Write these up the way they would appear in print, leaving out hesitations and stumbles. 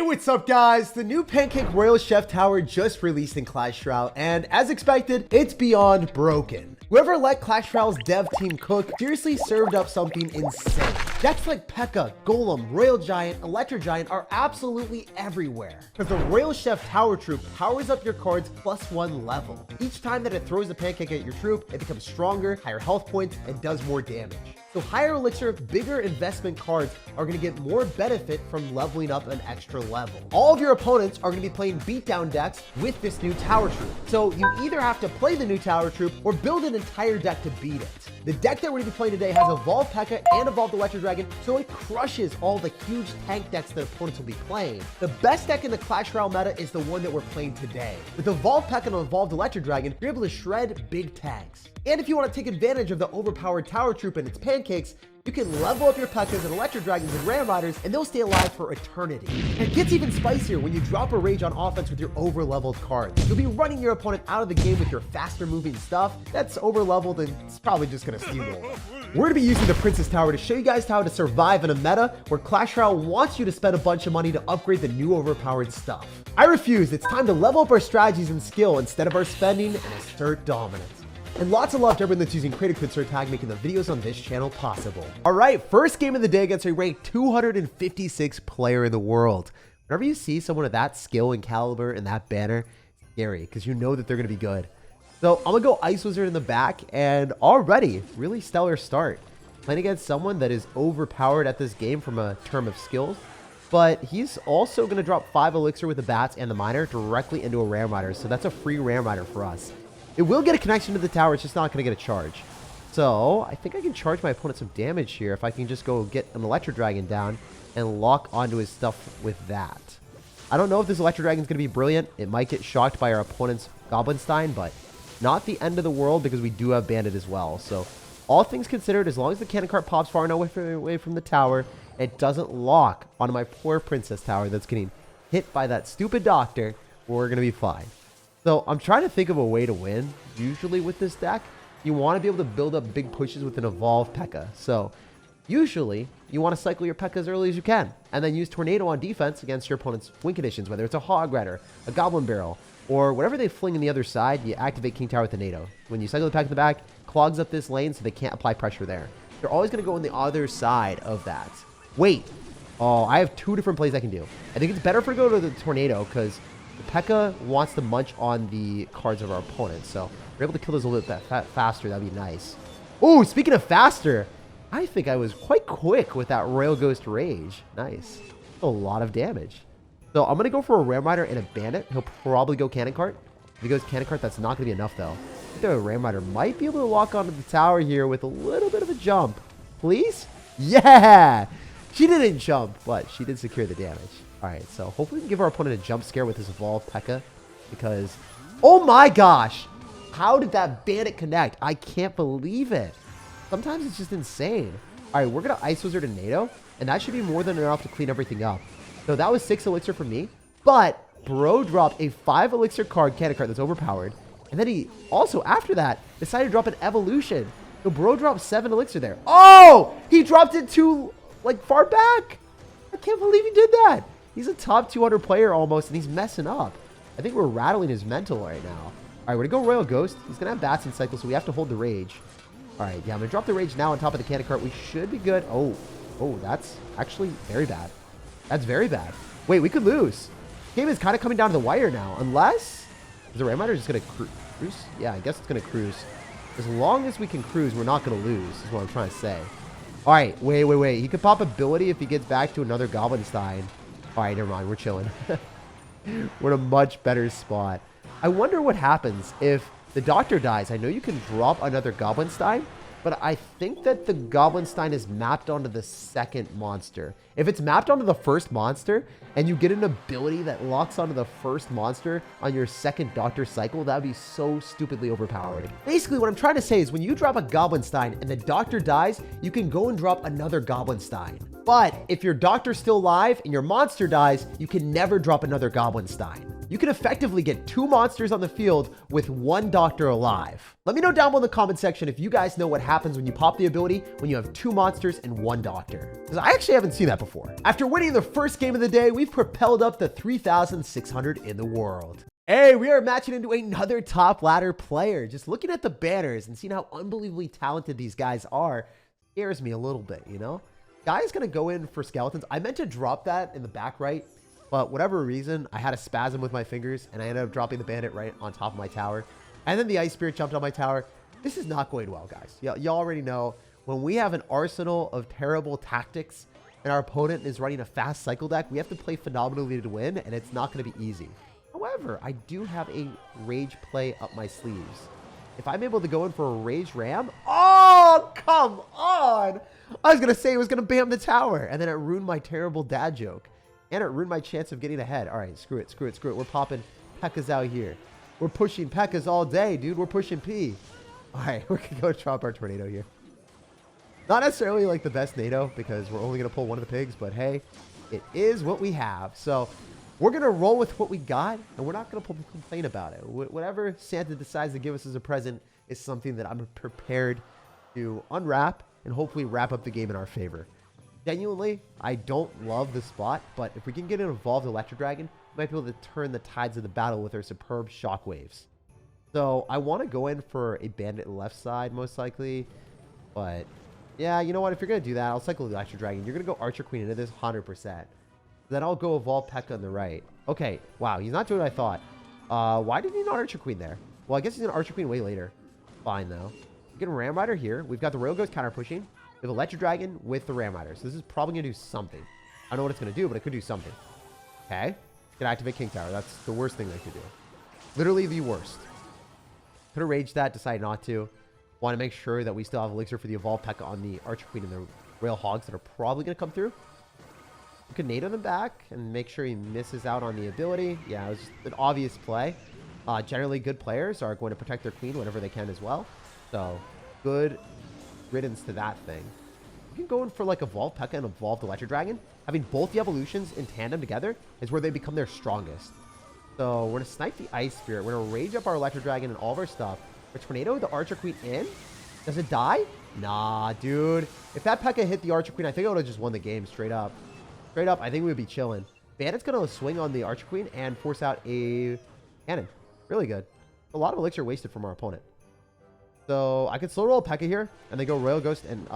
Hey, what's up guys? The new Pancake Royal Chef Tower just released in Clash Royale, and as expected, it's beyond broken. Whoever let Clash Royale's dev team cook seriously served up something insane. Decks like PEKKA, Golem, Royal Giant, Electro Giant are absolutely everywhere, because the Royal Chef Tower troop powers up your cards +1 level. Each time that it throws a pancake at your troop, it becomes stronger, higher health points, and does more damage. So higher elixir, bigger investment cards are going to get more benefit from leveling up an extra level. All of your opponents are going to be playing beatdown decks with this new tower troop. So you either have to play the new tower troop or build an entire deck to beat it. The deck that we're going to be playing today has Evolved PEKKA and Evolved Electro Dragon, so it crushes all the huge tank decks that opponents will be playing. The best deck in the Clash Royale meta is the one that we're playing today. With Evolved PEKKA and Evolved Electro Dragon, you're able to shred big tanks. And if you want to take advantage of the overpowered tower troop and its pancakes, you can level up your Pekkas and Electro Dragons and Ram Riders, and they'll stay alive for eternity. And it gets even spicier when you drop a rage on offense with your over-leveled cards. You'll be running your opponent out of the game with your faster-moving stuff that's over-leveled, and it's probably just going to steamroll. We're going to be using the Princess Tower to show you guys how to survive in a meta where Clash Royale wants you to spend a bunch of money to upgrade the new overpowered stuff. I refuse. It's time to level up our strategies and skill instead of our spending and assert dominance. And lots of love to everyone that's using Creative Code SIRTAG, making the videos on this channel possible. All right, first game of the day against a ranked 256 player in the world. Whenever you see someone of that skill and caliber and that banner, it's scary because you know that they're going to be good. So I'm going to go Ice Wizard in the back, and already, really stellar start. Playing against someone that is overpowered at this game from a term of skills, but he's also going to drop 5 Elixir with the Bats and the Miner directly into a Ram Rider, so that's a free Ram Rider for us. It will get a connection to the tower, it's just not going to get a charge. So, I think I can charge my opponent some damage here if I can just go get an Electro Dragon down and lock onto his stuff with that. I don't know if this Electro Dragon is going to be brilliant. It might get shocked by our opponent's Goblinstein, but not the end of the world because we do have Bandit as well. So, all things considered, as long as the cannon cart pops far enough away from the tower, it doesn't lock onto my poor Princess Tower that's getting hit by that stupid doctor, we're going to be fine. So I'm trying to think of a way to win. Usually with this deck, you want to be able to build up big pushes with an Evolved P.E.K.K.A. So usually you want to cycle your P.E.K.K.A. as early as you can and then use Tornado on defense against your opponent's win conditions, whether it's a Hog Rider, a Goblin Barrel, or whatever they fling in the other side, you activate King Tower with Tornado. When you cycle the P.E.K.K.A. in the back, clogs up this lane so they can't apply pressure there. They're always going to go on the other side of that. Wait. Oh, I have 2 different plays I can do. I think it's better for go to the Tornado because P.E.K.K.A. wants to munch on the cards of our opponent, so if we're able to kill those a little bit faster, that'd be nice. Oh, speaking of faster, I think I was quite quick with that Royal Ghost Rage. Nice. A lot of damage. So I'm going to go for a Ram Rider and a Bandit. He'll probably go Cannon Cart. If he goes Cannon Cart, that's not going to be enough, though. I think the Ram Rider might be able to walk onto the tower here with a little bit of a jump. Please? Yeah! She didn't jump, but she did secure the damage. Alright, so hopefully we can give our opponent a jump scare with his Evolved P.E.K.K.A. because, oh my gosh! How did that Bandit connect? I can't believe it. Sometimes it's just insane. Alright, we're going to Ice Wizard and NATO, and that should be more than enough to clean everything up. So that was 6 Elixir for me, but Bro dropped a 5 Elixir card, Cannon Cart, that's overpowered, and then he also, after that, decided to drop an Evolution. So Bro dropped 7 Elixir there. Oh! He dropped it too, like, far back! I can't believe he did that! He's a top 200 player almost, and he's messing up. I think we're rattling his mental right now. All right, we're going to go Royal Ghost. He's going to have Bats and Cycle, so we have to hold the Rage. All right, yeah, I'm going to drop the Rage now on top of the Cannon Cart. We should be good. Oh, that's actually very bad. That's very bad. Wait, we could lose. Game is kind of coming down to the wire now, unless... Is the Ram Rider just going to cruise? Yeah, I guess it's going to cruise. As long as we can cruise, we're not going to lose, is what I'm trying to say. All right, wait. He could pop ability if he gets back to another Goblinstein. All right, never mind. We're chilling. We're in a much better spot. I wonder what happens if the Doctor dies. I know you can drop another Goblinstein, but I think that the Goblinstein is mapped onto the second monster. If it's mapped onto the first monster and you get an ability that locks onto the first monster on your second Doctor cycle, that would be so stupidly overpowered. Basically, what I'm trying to say is when you drop a Goblinstein and the Doctor dies, you can go and drop another Goblinstein. But if your Doctor's still alive and your monster dies, you can never drop another Goblinstein. you can effectively get 2 monsters on the field with 1 doctor alive. Let me know down below in the comment section if you guys know what happens when you pop the ability when you have 2 monsters and 1 doctor. Because I actually haven't seen that before. After winning the first game of the day, we've propelled up to 3,600 in the world. Hey, we are matching into another top ladder player. Just looking at the banners and seeing how unbelievably talented these guys are scares me a little bit, you know? Guy's gonna go in for skeletons. I meant to drop that in the back right, but whatever reason, I had a spasm with my fingers and I ended up dropping the bandit right on top of my tower. And then the ice spirit jumped on my tower. This is not going well, guys. Y'all already know when we have an arsenal of terrible tactics and our opponent is running a fast cycle deck, we have to play phenomenally to win, and it's not going to be easy. However, I do have a rage play up my sleeves. If I'm able to go in for a rage ram, oh, come on. I was going to say it was going to bam the tower, and then it ruined my terrible dad joke. And it ruined my chance of getting ahead. All right, screw it. We're popping P.E.K.K.As out here. We're pushing P.E.K.K.As all day, dude. We're pushing P. All right, we're going to go drop our tornado here. Not necessarily like the best NATO because we're only going to pull one of the pigs, but hey, it is what we have. So we're going to roll with what we got, and we're not going to complain about it. Whatever Santa decides to give us as a present is something that I'm prepared to unwrap and hopefully wrap up the game in our favor. Genuinely, I don't love the spot, but if we can get an evolved Electro Dragon, we might be able to turn the tides of the battle with our superb shockwaves. So I want to go in for a bandit left side, most likely. But yeah, you know what? If you're going to do that, I'll cycle the Electro Dragon. You're going to go Archer Queen into this 100%. Then I'll go evolve P.E.K.K.A on the right. Okay, wow, he's not doing what I thought. Why did he not Archer Queen there? Well, I guess he's going to Archer Queen way later. Fine, though. We get a Ram Rider here. We've got the Royal Ghost counter pushing. We have Electro Dragon with the Ram Rider. So this is probably going to do something. I don't know what it's going to do, but it could do something. Okay. Can activate King Tower. That's the worst thing they could do. Literally the worst. Could have raged that, decided not to. Want to make sure that we still have Elixir for the Evolved P.E.K.K.A on the Archer Queen and the Rail Hogs that are probably going to come through. We could NATO them back and make sure he misses out on the ability. Yeah, it was just an obvious play. Generally, good players are going to protect their queen whenever they can as well. So, good riddance to that thing. You can go in for like Evolved P.E.K.K.A and Evolved Electro Dragon. Having both the evolutions in tandem together is where they become their strongest. So we're going to snipe the Ice Spirit. We're going to rage up our Electro Dragon and all of our stuff. For Tornado the Archer Queen in. Does it die? Nah, dude. If that P.E.K.K.A hit the Archer Queen, I think I would have just won the game straight up. Straight up, I think we would be chilling. Bandit's going to swing on the Archer Queen and force out a cannon. Really good. A lot of Elixir wasted from our opponent. So I could slow roll P.E.K.K.A here and then go Royal Ghost and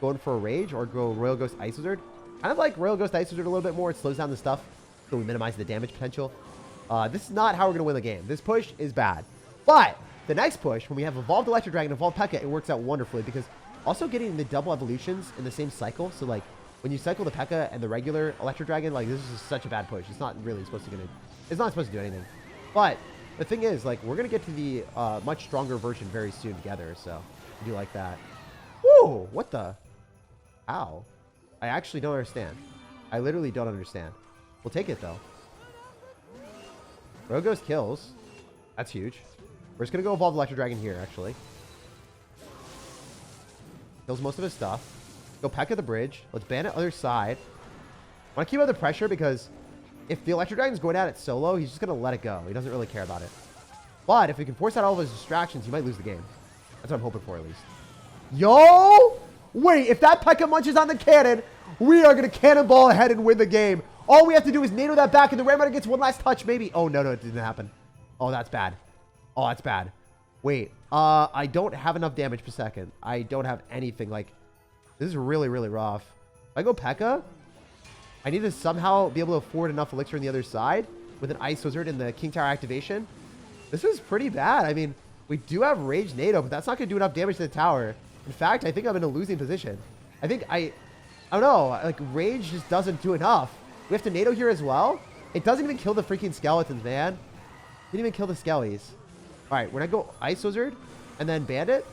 go in for a Rage or go Royal Ghost Ice Wizard. Kind of like Royal Ghost Ice Wizard a little bit more. It slows down the stuff so we minimize the damage potential. This is not how we're going to win the game. This push is bad. But the next push, when we have Evolved Electro Dragon and Evolved P.E.K.K.A, it works out wonderfully because also getting the double evolutions in the same cycle. So like when you cycle the P.E.K.K.A and the regular Electro Dragon, like this is just such a bad push. It's not really supposed to it's not supposed to do anything. But the thing is, like, we're going to get to the much stronger version very soon together, so I do like that. Whoa! What the? Ow. I actually don't understand. I literally don't understand. We'll take it, though. Royal Ghost kills. That's huge. We're just going to go Evolve Electro Dragon here, actually. Kills most of his stuff. Go P.E.K.K.A the bridge. Let's ban it other side. I want to keep out the pressure because if the Electro Dragon's going at it solo, he's just going to let it go. He doesn't really care about it. But if we can force out all of his distractions, he might lose the game. That's what I'm hoping for, at least. Yo! Wait, if that P.E.K.K.A munches on the cannon, we are going to cannonball ahead and win the game. All we have to do is NATO that back, and the Ram Rider gets one last touch, maybe. Oh, no, it didn't happen. Oh, that's bad. Oh, that's bad. Wait, I don't have enough damage per second. I don't have anything. Like, this is really, really rough. If I go P.E.K.K.A, I need to somehow be able to afford enough elixir on the other side with an Ice Wizard and the King Tower activation. This is pretty bad. I mean, we do have Rage NATO, but that's not going to do enough damage to the tower. In fact, I think I'm in a losing position. I don't know. Like, Rage just doesn't do enough. We have to NATO here as well. It doesn't even kill the freaking skeletons, man. Didn't even kill the skellies. All right, we're going to go Ice Wizard and then Bandit,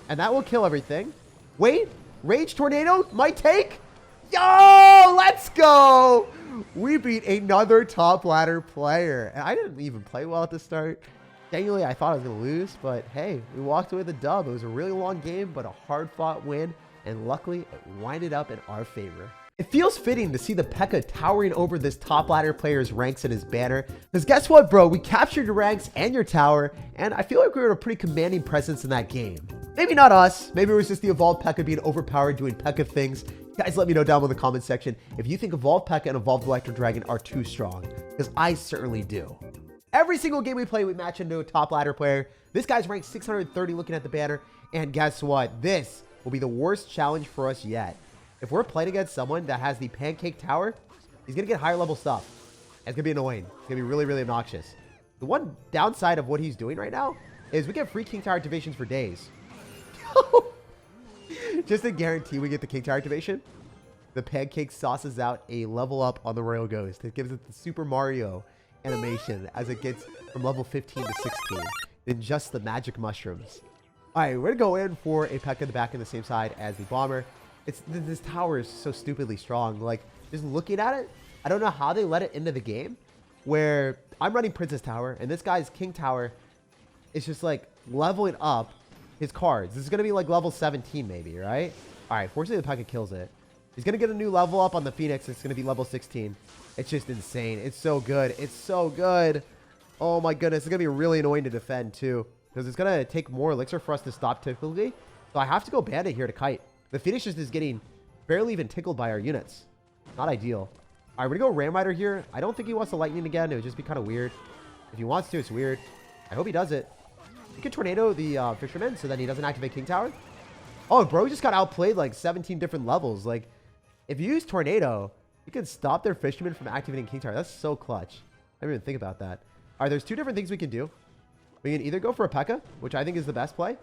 and that will kill everything. Wait, Rage Tornado might take. Yo, let's go. We beat another top ladder player. And I didn't even play well at the start. Genuinely, I thought I was going to lose, but hey, we walked away with a dub. It was a really long game, but a hard-fought win, and luckily, it winded up in our favor. It feels fitting to see the P.E.K.K.A towering over this top ladder player's ranks in his banner. Because guess what, bro? We captured your ranks and your tower, and I feel like we were a pretty commanding presence in that game. Maybe not us. Maybe it was just the evolved P.E.K.K.A being overpowered doing P.E.K.K.A things. Guys, let me know down in the comment section if you think evolved P.E.K.K.A and evolved Electro Dragon are too strong. Because I certainly do. Every single game we play, we match into a top ladder player. This guy's ranked 630 looking at the banner. And guess what? This will be the worst challenge for us yet. If we're playing against someone that has the pancake tower, he's going to get higher level stuff. And it's going to be annoying. It's going to be really, really obnoxious. The one downside of what he's doing right now is we get free king tower activations for days. Just to guarantee we get the king tower activation, the pancake sauces out a level up on the Royal Ghost. It gives it the Super Mario animation as it gets from level 15 to 16 in just the magic mushrooms. All right, we're going to go in for a P.E.K.K.A in the back on the same side as the bomber. This tower is so stupidly strong. Like, just looking at it, I don't know how they let it into the game where I'm running Princess Tower and this guy's King Tower is just like leveling up his cards. This is going to be like level 17 maybe, right? All right, fortunately the P.E.K.K.A kills it. He's going to get a new level up on the Phoenix. It's going to be level 16. It's just insane. It's so good. It's so good. Oh my goodness. It's going to be really annoying to defend too because it's going to take more elixir for us to stop typically. So I have to go bandit here to kite. The Phoenix just is getting barely even tickled by our units. Not ideal. All right, we're going to go Ram Rider here. I don't think he wants the lightning again. It would just be kind of weird. If he wants to, it's weird. I hope he does it. He could tornado the fisherman so that he doesn't activate King Tower. Oh, bro just got outplayed like 17 different levels. Like, if you use tornado, you can stop their fisherman from activating King Tower. That's so clutch. I didn't even think about that. All right, there's two different things we can do. We can either go for a P.E.K.K.A, which I think is the best play,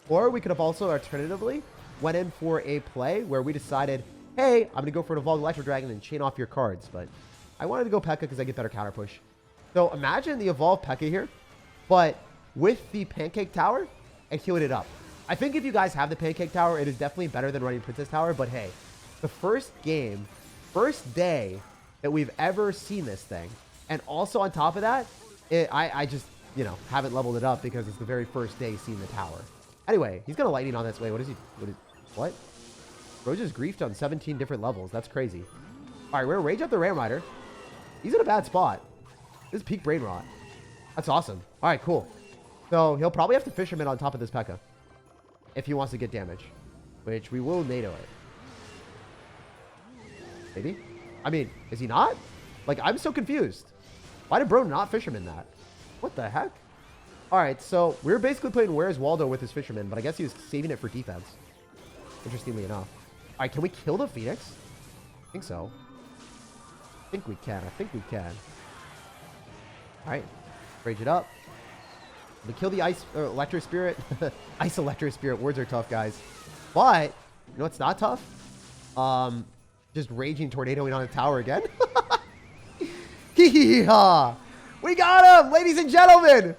or we could have also alternatively went in for a play where we decided, hey, I'm going to go for an evolved Electro Dragon and chain off your cards. But I wanted to go P.E.K.K.A because I get better counter push. So imagine the evolved P.E.K.K.A here, but with the pancake tower and healing it up. I think if you guys have the pancake tower, it is definitely better than running Princess Tower. But hey, the first game, first day that we've ever seen this thing. And also on top of that, I just, you know, haven't leveled it up because it's the very first day seeing the tower. Anyway, he's got a lightning on this way. What is he? What? Bro just griefed on 17 different levels. That's crazy. All right, we're going to rage up the Ram Rider. He's in a bad spot. This is peak brain rot. That's awesome. All right, cool. So he'll probably have to fisherman on top of this P.E.K.K.A if he wants to get damage, which we will NATO it. Maybe? I mean, is he not? Like, I'm so confused. Why did bro not fisherman that? What the heck? All right, so we're basically playing Where's Waldo with his fisherman, but I guess he was saving it for defense. Interestingly enough. All right, can we kill the Phoenix? I think so. I think we can. I think we can. All right, rage it up. We kill the Ice Electro Spirit. Ice Electro Spirit. Words are tough, guys. But, you know what's not tough? Just raging tornadoing on a tower again. Hee-hee-ha! We got him, ladies and gentlemen!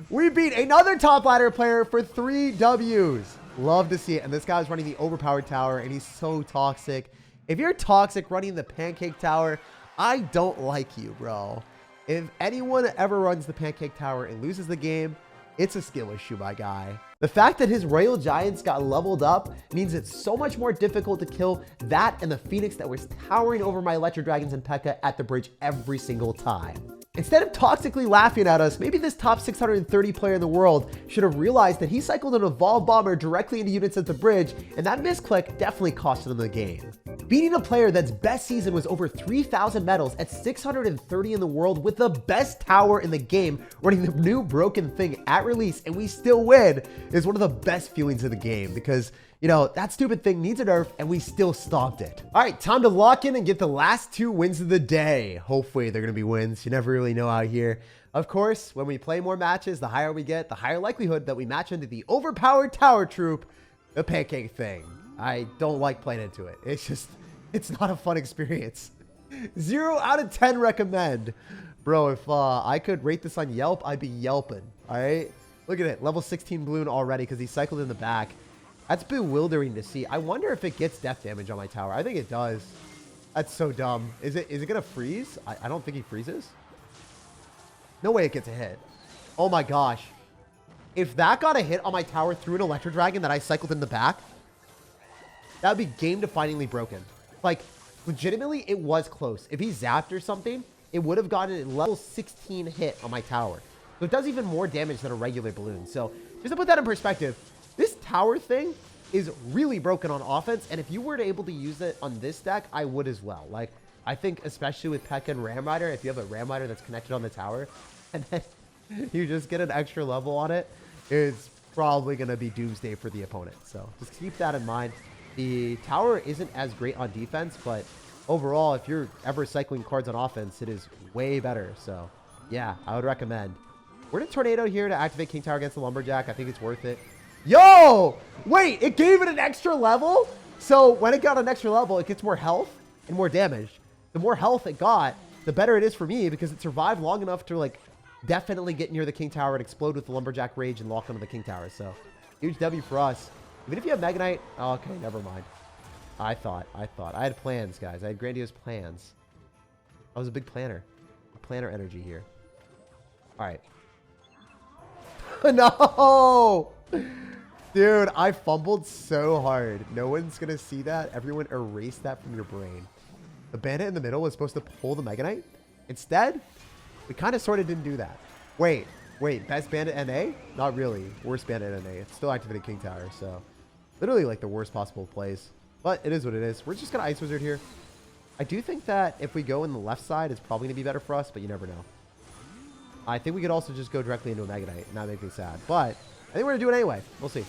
We beat another top ladder player for 3 Ws. Love to see it. And this guy's running the overpowered tower, and he's so toxic. If you're toxic running the pancake tower, I don't like you, bro. If anyone ever runs the pancake tower and loses the game, it's a skill issue, my guy. The fact that his Royal Giants got leveled up means it's so much more difficult to kill that and the Phoenix that was towering over my Electro Dragons and P.E.K.K.A at the bridge every single time. Instead of toxically laughing at us, maybe this top 630 player in the world should have realized that he cycled an evolved bomber directly into units at the bridge, and that misclick definitely cost him the game. Beating a player that's best season was over 3,000 medals at 630 in the world with the best tower in the game running the new broken thing at release, and we still win, is one of the best feelings of the game because, you know, that stupid thing needs a nerf and we still stopped it. All right, time to lock in and get the last 2 wins of the day. Hopefully they're going to be wins. You never really know out here. Of course, when we play more matches, the higher we get, the higher likelihood that we match into the overpowered tower troop, the pancake thing. I don't like playing into it. It's just, it's not a fun experience. 0 out of 10 recommend. Bro, if I could rate this on Yelp, I'd be yelping. All right? Look at it. Level 16 balloon already because he cycled in the back. That's bewildering to see. I wonder if it gets death damage on my tower. I think it does. That's so dumb. Is it going to freeze? I don't think he freezes. No way it gets a hit. Oh my gosh. If that got a hit on my tower through an Electro Dragon that I cycled in the back, that would be game-definingly broken. Like, Legitimately, it was close. If he zapped or something, it would have gotten a level 16 hit on my tower. So it does even more damage than a regular balloon. So just to put that in perspective, this tower thing is really broken on offense. And if you were able to use it on this deck, I would as well. Like, I think especially with PEKKA and Ram Rider, if you have a Ram Rider that's connected on the tower, and then you just get an extra level on it, it's probably going to be doomsday for the opponent. So just keep that in mind. The tower isn't as great on defense, but overall, if you're ever cycling cards on offense, it is way better. So yeah, I would recommend. We're in a tornado here to activate King Tower against the Lumberjack. I think it's worth it. Yo, wait, it gave it an extra level? So when it got an extra level, it gets more health and more damage. The more health it got, the better it is for me because it survived long enough to like definitely get near the King Tower and explode with the Lumberjack Rage and lock onto the King Tower. So huge W for us. Even if you have Mega Knight, oh, okay, never mind. I thought. I had plans, guys. I had grandiose plans. I was a big planner. Planner energy here. All right. No! Dude, I fumbled so hard. No one's going to see that. Everyone erase that from your brain. The bandit in the middle was supposed to pull the Mega Knight. Instead, we kind of sort of didn't do that. Wait. Best bandit NA? Not really. Worst bandit NA. It's still activated King Tower, so literally like the worst possible plays. But it is what it is. We're just going to Ice Wizard here. I do think that if we go in the left side, it's probably going to be better for us, but you never know. I think we could also just go directly into a Mega Knight and not make me sad. But I think we're going to do it anyway. We'll see.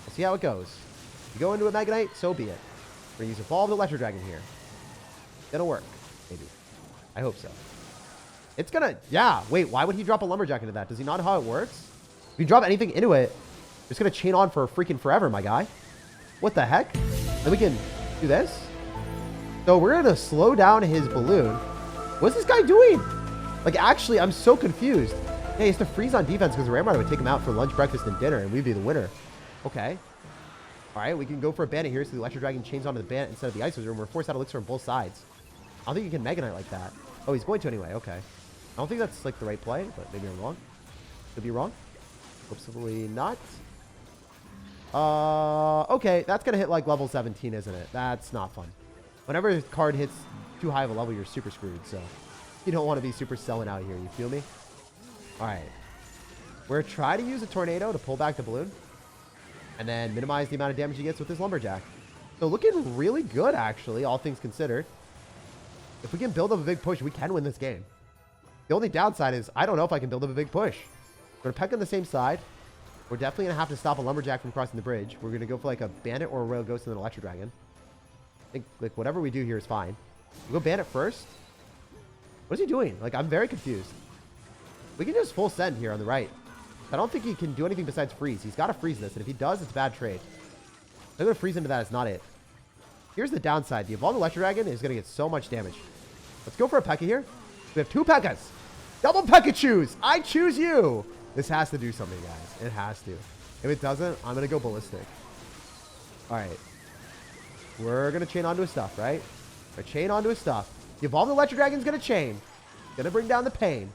We'll see how it goes. If you go into a Mega Knight, so be it. We're going to use Evolved Electro Dragon here. It'll work. Maybe. I hope so. It's going to... Yeah. Wait, why would he drop a Lumberjack into that? Does he not know how it works? If you drop anything into it, it's going to chain on for freaking forever, my guy. What the heck? Then we can do this. So we're going to slow down his balloon. What's this guy doing? Like, actually, I'm so confused. Yeah, he has to freeze on defense because the Ram Rider would take him out for lunch, breakfast, and dinner, and we'd be the winner. Okay. All right, we can go for a bandit here so the Electro Dragon chains onto the bandit instead of the Ice Wizard, and we're forced out Elixir on both sides. I don't think you can Mega Knight like that. Oh, he's going to anyway. Okay. I don't think that's, like, the right play, but maybe I'm wrong. Could be wrong. Hopefully not. Okay, that's going to hit, like, level 17, isn't it? That's not fun. Whenever a card hits too high of a level, you're super screwed, so... You don't want to be super selling out here. You feel me? All right. We're trying to use a tornado to pull back the balloon and then minimize the amount of damage he gets with this Lumberjack. So looking really good, actually, all things considered. If we can build up a big push, we can win this game. The only downside is I don't know if I can build up a big push. We're going to peck on the same side. We're definitely going to have to stop a Lumberjack from crossing the bridge. We're going to go for like a Bandit or a Royal Ghost and an Electro Dragon. I think like whatever we do here is fine. We'll go Bandit first. What is he doing? Like, I'm very confused. We can just full send here on the right. I don't think he can do anything besides freeze. He's got to freeze this, and if he does, it's a bad trade. I'm going to freeze into that. It's not it. Here's the downside. The Evolved Electro Dragon is going to get so much damage. Let's go for a P.E.K.K.A here. We have two P.E.K.K.As. Double P.E.K.K.A-choose. I choose you. This has to do something, guys. It has to. If it doesn't, I'm going to go ballistic. All right. We're going to chain onto his stuff, right? We're chain onto his stuff. The Evolved Electro Dragon's going to chain. Going to bring down the pain.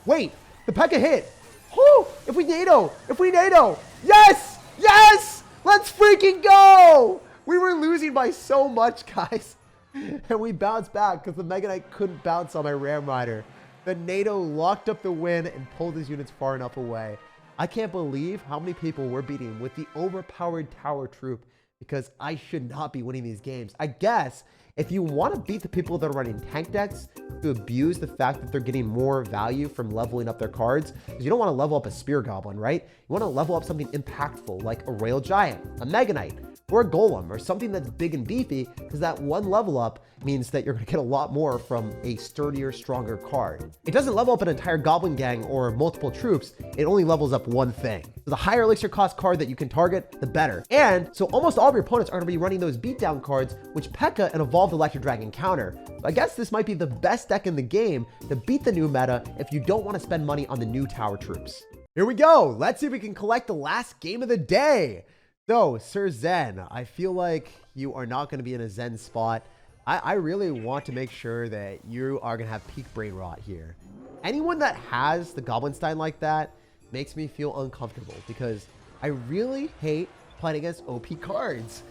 Wait. The P.E.K.K.A hit. Whoo! If we NATO. Yes! Yes! Let's freaking go! We were losing by so much, guys. And we bounced back because the Mega Knight couldn't bounce on my Ram Rider. The NATO locked up the win and pulled his units far enough away. I can't believe how many people we're beating with the overpowered tower troop because I should not be winning these games. I guess if you want to beat the people that are running tank decks to abuse the fact that they're getting more value from leveling up their cards, because you don't want to level up a Spear Goblin, right? You want to level up something impactful like a Royal Giant, a Mega Knight, or a Golem, or something that's big and beefy, because that one level up means that you're going to get a lot more from a sturdier, stronger card. It doesn't level up an entire Goblin gang or multiple troops, it only levels up one thing. So the higher elixir cost card that you can target, the better. And so almost all of your opponents are going to be running those beatdown cards, which P.E.K.K.A and Evolved Electro Dragon counter. I guess this might be the best deck in the game to beat the new meta if you don't want to spend money on the new tower troops. Here we go. Let's see if we can collect the last game of the day. So, Sir Zen, I feel like you are not going to be in a Zen spot. I really want to make sure that you are going to have peak brain rot here. Anyone that has the Goblinstein like that makes me feel uncomfortable because I really hate playing against OP cards.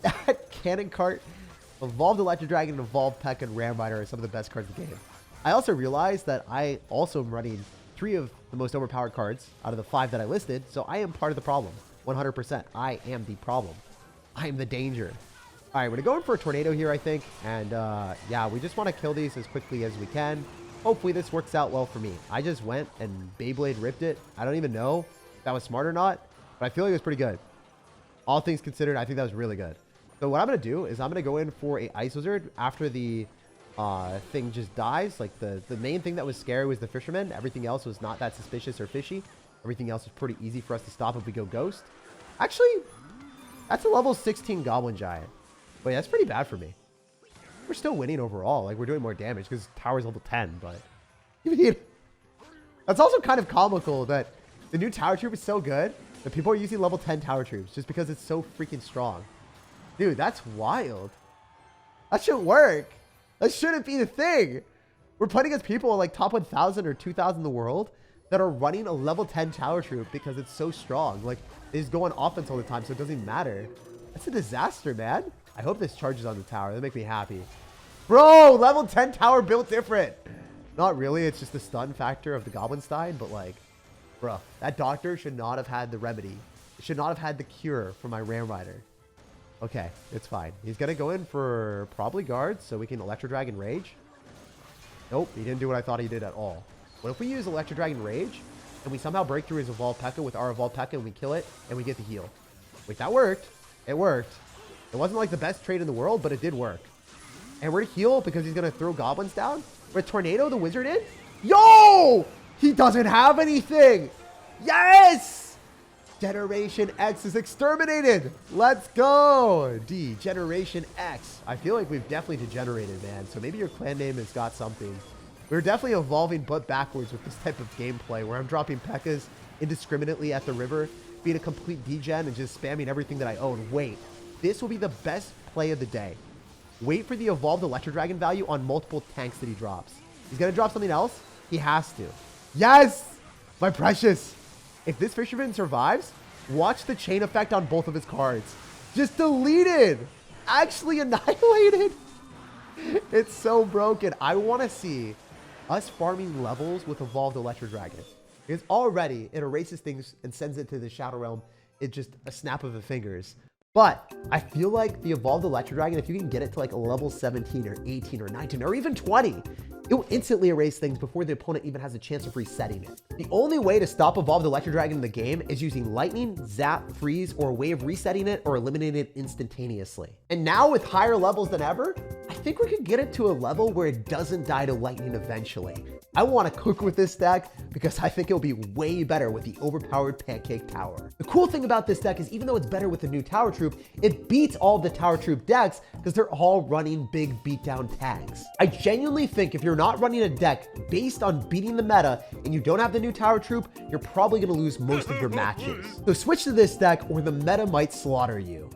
That cannon cart, Evolved Electro Dragon and Evolved PEKKA and Ram Rider are some of the best cards in the game. I also realized that I also am running 3 of the most overpowered cards out of the 5 that I listed, so I am part of the problem. 100%. I am the problem. I am the danger. All right, we're going to go in for a tornado here, I think. And yeah, we just want to kill these as quickly as we can. Hopefully this works out well for me. I just went and Beyblade ripped it. I don't even know if that was smart or not, but I feel like it was pretty good. All things considered, I think that was really good. So what I'm going to do is I'm going to go in for a Ice Wizard after the thing just dies. Like the main thing that was scary was the Fisherman. Everything else was not that suspicious or fishy. Everything else was pretty easy for us to stop if we go Ghost. Actually, that's a level 16 Goblin Giant. But yeah, that's pretty bad for me. We're still winning overall. Like, we're doing more damage because Tower's level 10, but... That's also kind of comical that the new Tower Troop is so good that people are using level 10 Tower Troops just because it's so freaking strong. Dude, that's wild. That shouldn't work. That shouldn't be the thing. We're playing against people like top 1,000 or 2,000 in the world that are running a level 10 Tower Troop because it's so strong. Like, they just go on offense all the time, so it doesn't matter. That's a disaster, man. I hope this charges on the tower. That'll make me happy. Bro, level 10 tower built different. Not really. It's just the stun factor of the Goblinstein. But like, bro, that doctor should not have had the remedy. It should not have had the cure for my Ram Rider. Okay, it's fine. He's going to go in for probably guards so we can Electro Dragon Rage. Nope, he didn't do what I thought he did at all. What if we use Electro Dragon Rage and we somehow break through his Evolved PEKKA with our Evolved PEKKA and we kill it and we get the heal? Wait, that worked. It worked. It wasn't like the best trade in the world, but it did work. And we're to heal because he's going to throw goblins down. We're Tornado the Wizard in. Yo! He doesn't have anything. Yes! Generation X is exterminated. Let's go. Generation X. I feel like we've definitely degenerated, man. So maybe your clan name has got something. We're definitely evolving but backwards with this type of gameplay where I'm dropping P.E.K.K.A.s indiscriminately at the river, being a complete degen and just spamming everything that I own. Wait. This will be the best play of the day. Wait for the Evolved Electro Dragon value on multiple tanks that he drops. He's going to drop something else. He has to. Yes! My precious. If this Fisherman survives, watch the chain effect on both of his cards. Just deleted. Actually annihilated. It's so broken. I want to see us farming levels with Evolved Electro Dragon. Because already it erases things and sends it to the Shadow Realm. It's just a snap of the fingers. But I feel like the Evolved Electro Dragon, if you can get it to like a level 17 or 18 or 19 or even 20, it will instantly erase things before the opponent even has a chance of resetting it. The only way to stop Evolved Electro Dragon in the game is using Lightning, Zap, Freeze, or a way of resetting it or eliminating it instantaneously. And now with higher levels than ever, I think we could get it to a level where it doesn't die to Lightning eventually. I want to cook with this deck because I think it'll be way better with the overpowered Pancake Tower. The cool thing about this deck is even though it's better with the new Tower Troop, it beats all the Tower Troop decks because they're all running big beatdown tags. I genuinely think if you're not running a deck based on beating the meta and you don't have the new Tower Troop, you're probably going to lose most of your matches. So switch to this deck or the meta might slaughter you.